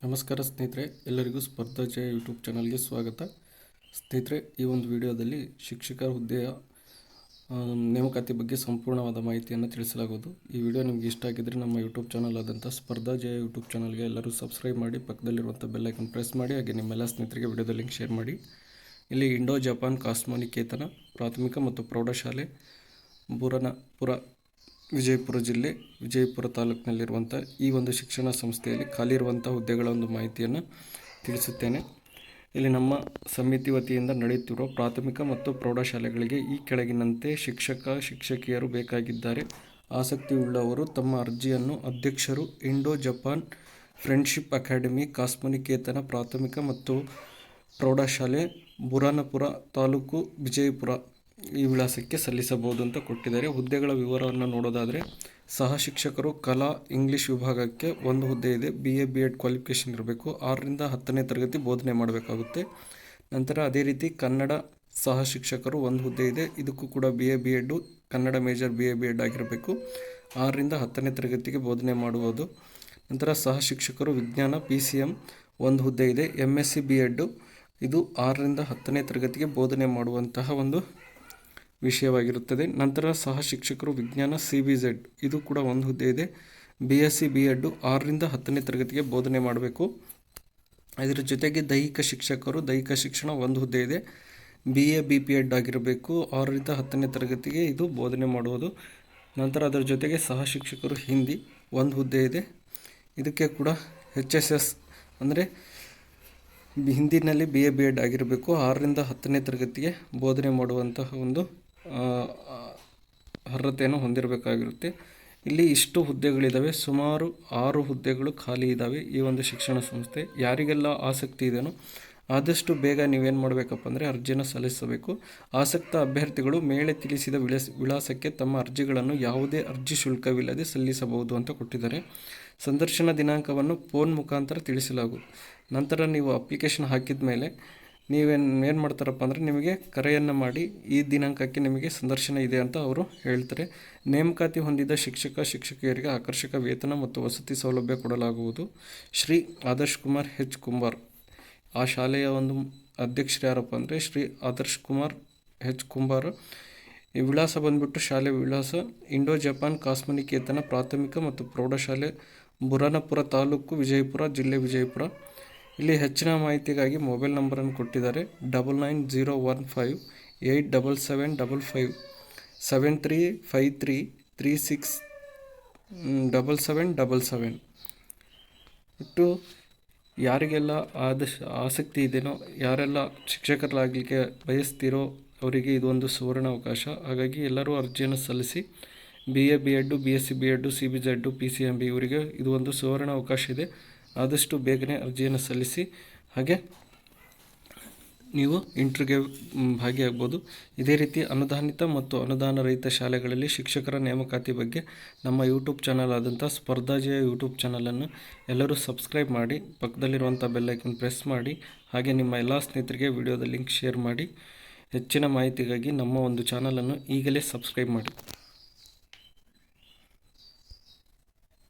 ನಮಸ್ಕಾರ ಸ್ನೇಹಿತರೆ, ಎಲ್ಲರಿಗೂ ಸ್ಪರ್ಧಾ ಜಯ ಯೂಟ್ಯೂಬ್ ಚಾನಲ್ಗೆ ಸ್ವಾಗತ. ಸ್ನೇಹಿತರೆ, ಈ ಒಂದು ವಿಡಿಯೋದಲ್ಲಿ ಶಿಕ್ಷಕರ ಹುದ್ದೆಯ ನೇಮಕಾತಿ ಬಗ್ಗೆ ಸಂಪೂರ್ಣವಾದ ಮಾಹಿತಿಯನ್ನು ತಿಳಿಸಲಾಗುವುದು. ಈ ವಿಡಿಯೋ ನಿಮಗೆ ಇಷ್ಟ ಆಗಿದ್ದರೆ ನಮ್ಮ ಯೂಟ್ಯೂಬ್ ಚಾನಲ್ ಆದಂಥ ಸ್ಪರ್ಧಾ ಜಯ ಯೂಟ್ಯೂಬ್ ಚಾನಲ್ಗೆ ಎಲ್ಲರೂ ಸಬ್ಸ್ಕ್ರೈಬ್ ಮಾಡಿ, ಪಕ್ಕದಲ್ಲಿರುವಂಥ ಬೆಲ್ ಐಕನ್ ಪ್ರೆಸ್ ಮಾಡಿ, ಹಾಗೆ ನಿಮ್ಮೆಲ್ಲ ಸ್ನೇಹಿತರಿಗೆ ವಿಡಿಯೋದ ಲಿಂಕ್ ಶೇರ್ ಮಾಡಿ. ಇಲ್ಲಿ ಇಂಡೋ ಜಪಾನ್ ಕಾಸ್ಮೋನಿಕೇತನ ಪ್ರಾಥಮಿಕ ಮತ್ತು ಪ್ರೌಢಶಾಲೆ ಬುರನಪುರ, ವಿಜಯಪುರ ಜಿಲ್ಲೆ, ವಿಜಯಪುರ ತಾಲೂಕಿನಲ್ಲಿರುವಂಥ ಈ ಒಂದು ಶಿಕ್ಷಣ ಸಂಸ್ಥೆಯಲ್ಲಿ ಖಾಲಿ ಇರುವಂಥ ಹುದ್ದೆಗಳ ಒಂದು ಮಾಹಿತಿಯನ್ನು ತಿಳಿಸುತ್ತೇನೆ. ಇಲ್ಲಿ ನಮ್ಮ ಸಮಿತಿ ವತಿಯಿಂದ ನಡೆಯುತ್ತಿರುವ ಪ್ರಾಥಮಿಕ ಮತ್ತು ಪ್ರೌಢಶಾಲೆಗಳಿಗೆ ಈ ಕೆಳಗಿನಂತೆ ಶಿಕ್ಷಕಿಯರು ಬೇಕಾಗಿದ್ದಾರೆ. ಆಸಕ್ತಿಯುಳ್ಳವರು ತಮ್ಮ ಅರ್ಜಿಯನ್ನು ಅಧ್ಯಕ್ಷರು, ಇಂಡೋ ಜಪಾನ್ ಫ್ರೆಂಡ್ಶಿಪ್ ಅಕಾಡೆಮಿ, ಕಾಸ್ಮೋನಿಕೇತನ ಪ್ರಾಥಮಿಕ ಮತ್ತು ಪ್ರೌಢಶಾಲೆ, ಬುರನಪುರ ತಾಲೂಕು, ವಿಜಯಪುರ ಈ ವಿಳಾಸಕ್ಕೆ ಸಲ್ಲಿಸಬಹುದು ಅಂತ ಕೊಟ್ಟಿದ್ದಾರೆ. ಹುದ್ದೆಗಳ ವಿವರವನ್ನು ನೋಡೋದಾದರೆ, ಸಹ ಶಿಕ್ಷಕರು ಕಲಾ ಇಂಗ್ಲೀಷ್ ವಿಭಾಗಕ್ಕೆ ಒಂದು ಹುದ್ದೆ ಇದೆ. BA B.Ed ಕ್ವಾಲಿಫಿಕೇಷನ್ ಇರಬೇಕು. 6ರಿಂದ 10ನೇ ತರಗತಿ ಬೋಧನೆ ಮಾಡಬೇಕಾಗುತ್ತೆ. ನಂತರ ಅದೇ ರೀತಿ ಕನ್ನಡ ಸಹ ಶಿಕ್ಷಕರು ಒಂದು ಹುದ್ದೆ ಇದೆ. ಇದಕ್ಕೂ ಕೂಡ BA B.Ed Kannada major BA B.Ed ಆಗಿರಬೇಕು. 6ರಿಂದ 10ನೇ ತರಗತಿಗೆ ಬೋಧನೆ ಮಾಡುವುದು. ನಂತರ ಸಹ ಶಿಕ್ಷಕರು ವಿಜ್ಞಾನ PCM ಒಂದು ಹುದ್ದೆ ಇದೆ. MSc B.Ed ಇದು 6ರಿಂದ 10ನೇ ತರಗತಿಗೆ ಬೋಧನೆ ಮಾಡುವಂತಹ ಒಂದು ವಿಷಯವಾಗಿರುತ್ತದೆ. ನಂತರ ಸಹ ಶಿಕ್ಷಕರು ವಿಜ್ಞಾನ CBZ ಇದು ಕೂಡ ಒಂದು ಹುದ್ದೆ ಇದೆ. BSc B.Ed 6ರಿಂದ 10ನೇ ತರಗತಿಗೆ ಬೋಧನೆ ಮಾಡಬೇಕು. ಇದರ ಜೊತೆಗೆ ದೈಹಿಕ ಶಿಕ್ಷಕರು ದೈಹಿಕ ಶಿಕ್ಷಣ ಒಂದು ಹುದ್ದೆ ಇದೆ. BA BP.Ed ಆಗಿರಬೇಕು. 6ರಿಂದ 10ನೇ ತರಗತಿಗೆ ಇದು ಬೋಧನೆ ಮಾಡುವುದು. ನಂತರ ಅದರ ಜೊತೆಗೆ ಸಹ ಶಿಕ್ಷಕರು ಹಿಂದಿ ಒಂದು ಹುದ್ದೆ ಇದೆ. ಇದಕ್ಕೆ ಕೂಡ HSS ಅಂದರೆ ಹಿಂದಿನಲ್ಲಿ BA B.Ed ಆಗಿರಬೇಕು. 6ರಿಂದ 10ನೇ ತರಗತಿಗೆ ಬೋಧನೆ ಮಾಡುವಂತಹ ಒಂದು ಅರ್ಹತೆಯನ್ನು ಹೊಂದಿರಬೇಕಾಗಿರುತ್ತೆ. ಇಲ್ಲಿ ಇಷ್ಟು ಹುದ್ದೆಗಳಿದ್ದಾವೆ. ಸುಮಾರು 6 ಹುದ್ದೆಗಳು ಖಾಲಿ ಇದ್ದಾವೆ ಈ ಒಂದು ಶಿಕ್ಷಣ ಸಂಸ್ಥೆ. ಯಾರಿಗೆಲ್ಲ ಆಸಕ್ತಿ ಇದೆಯೋ ಆದಷ್ಟು ಬೇಗ ನೀವೇನು ಮಾಡಬೇಕಪ್ಪ ಅಂದರೆ ಅರ್ಜಿಯನ್ನು ಸಲ್ಲಿಸಬೇಕು. ಆಸಕ್ತ ಅಭ್ಯರ್ಥಿಗಳು ಮೇಲೆ ತಿಳಿಸಿದ ವಿಳಾಸಕ್ಕೆ ತಮ್ಮ ಅರ್ಜಿಗಳನ್ನು ಯಾವುದೇ ಅರ್ಜಿ ಶುಲ್ಕವಿಲ್ಲದೆ ಸಲ್ಲಿಸಬಹುದು ಅಂತ ಕೊಟ್ಟಿದ್ದಾರೆ. ಸಂದರ್ಶನ ದಿನಾಂಕವನ್ನು ಫೋನ್ ಮುಖಾಂತರ ತಿಳಿಸಲಾಗುವುದು. ನಂತರ ನೀವು ಅಪ್ಲಿಕೇಶನ್ ಹಾಕಿದ ಮೇಲೆ ಏನು ಮಾಡ್ತಾರಪ್ಪ ಅಂದರೆ ನಿಮಗೆ ಕರೆಯನ್ನು ಮಾಡಿ ಈ ದಿನಾಂಕಕ್ಕೆ ನಿಮಗೆ ಸಂದರ್ಶನ ಇದೆ ಅಂತ ಅವರು ಹೇಳ್ತಾರೆ. ನೇಮಕಾತಿ ಹೊಂದಿದ ಶಿಕ್ಷಕಿಯರಿಗೆ ಆಕರ್ಷಕ ವೇತನ ಮತ್ತು ವಸತಿ ಸೌಲಭ್ಯ ಕೊಡಲಾಗುವುದು. ಶ್ರೀ ಆದರ್ಶ್ ಕುಮಾರ್ H ಕುಂಬಾರ್ ಆ ಶಾಲೆಯ ಒಂದು ಅಧ್ಯಕ್ಷರು ಯಾರಪ್ಪ ಅಂದರೆ ಶ್ರೀ ಆದರ್ಶ್ ಕುಮಾರ್ H ಕುಂಬಾರ್. ಈ ವಿಳಾಸ ಬಂದ್ಬಿಟ್ಟು ಶಾಲೆ ವಿಳಾಸ ಇಂಡೋ ಜಪಾನ್ ಕಾಸ್ಮೋನಿಕೇತನ ಪ್ರಾಥಮಿಕ ಮತ್ತು ಪ್ರೌಢಶಾಲೆ, ಬುರನಪುರ ತಾಲೂಕು, ವಿಜಯಪುರ ಜಿಲ್ಲೆ, ವಿಜಯಪುರ. ಇಲ್ಲಿ ಹೆಚ್ಚಿನ ಮಾಹಿತಿಗಾಗಿ ಮೊಬೈಲ್ ನಂಬರನ್ನು ಕೊಟ್ಟಿದ್ದಾರೆ. 9901587755 7353367777. ಇಟ್ಟು ಯಾರಿಗೆಲ್ಲ ಆಸಕ್ತಿ ಇದೆಯೋ, ಯಾರೆಲ್ಲ ಶಿಕ್ಷಕರಾಗಲಿಕ್ಕೆ ಬಯಸ್ತೀರೋ ಅವರಿಗೆ ಇದೊಂದು ಸುವರ್ಣ ಅವಕಾಶ. ಹಾಗಾಗಿ ಎಲ್ಲರೂ ಅರ್ಜಿಯನ್ನು ಸಲ್ಲಿಸಿ. BA B.Ed BSc B.Ed CBZ PCMB ಇವರಿಗೆ ಇದು ಒಂದು ಸುವರ್ಣ ಅವಕಾಶ ಇದೆ. ಆದಷ್ಟು ಬೇಗನೆ ಅರ್ಜಿಯನ್ನು ಸಲ್ಲಿಸಿ. ಹಾಗೆ ನೀವು ಇಂಟರ್ವ್ಯೂಗೆ ಭಾಗಿಯಾಗ್ಬೋದು. ಇದೇ ರೀತಿ ಅನುದಾನಿತ ಮತ್ತು ಅನುದಾನ ರಹಿತ ಶಾಲೆಗಳಲ್ಲಿ ಶಿಕ್ಷಕರ ನೇಮಕಾತಿ ಬಗ್ಗೆ ನಮ್ಮ ಯೂಟ್ಯೂಬ್ ಚಾನಲ್ ಆದಂಥ ಸ್ಪರ್ಧಾ ಜಯ ಯೂಟ್ಯೂಬ್ ಚಾನಲನ್ನು ಎಲ್ಲರೂ ಸಬ್ಸ್ಕ್ರೈಬ್ ಮಾಡಿ, ಪಕ್ಕದಲ್ಲಿರುವಂಥ ಬೆಲ್ ಐಕನ್ ಪ್ರೆಸ್ ಮಾಡಿ, ಹಾಗೆ ನಿಮ್ಮ ಎಲ್ಲ ಸ್ನೇಹಿತರಿಗೆ ವಿಡಿಯೋದ ಲಿಂಕ್ ಶೇರ್ ಮಾಡಿ. ಹೆಚ್ಚಿನ ಮಾಹಿತಿಗಾಗಿ ನಮ್ಮ ಒಂದು ಚಾನಲನ್ನು ಈಗಲೇ ಸಬ್ಸ್ಕ್ರೈಬ್ ಮಾಡಿ.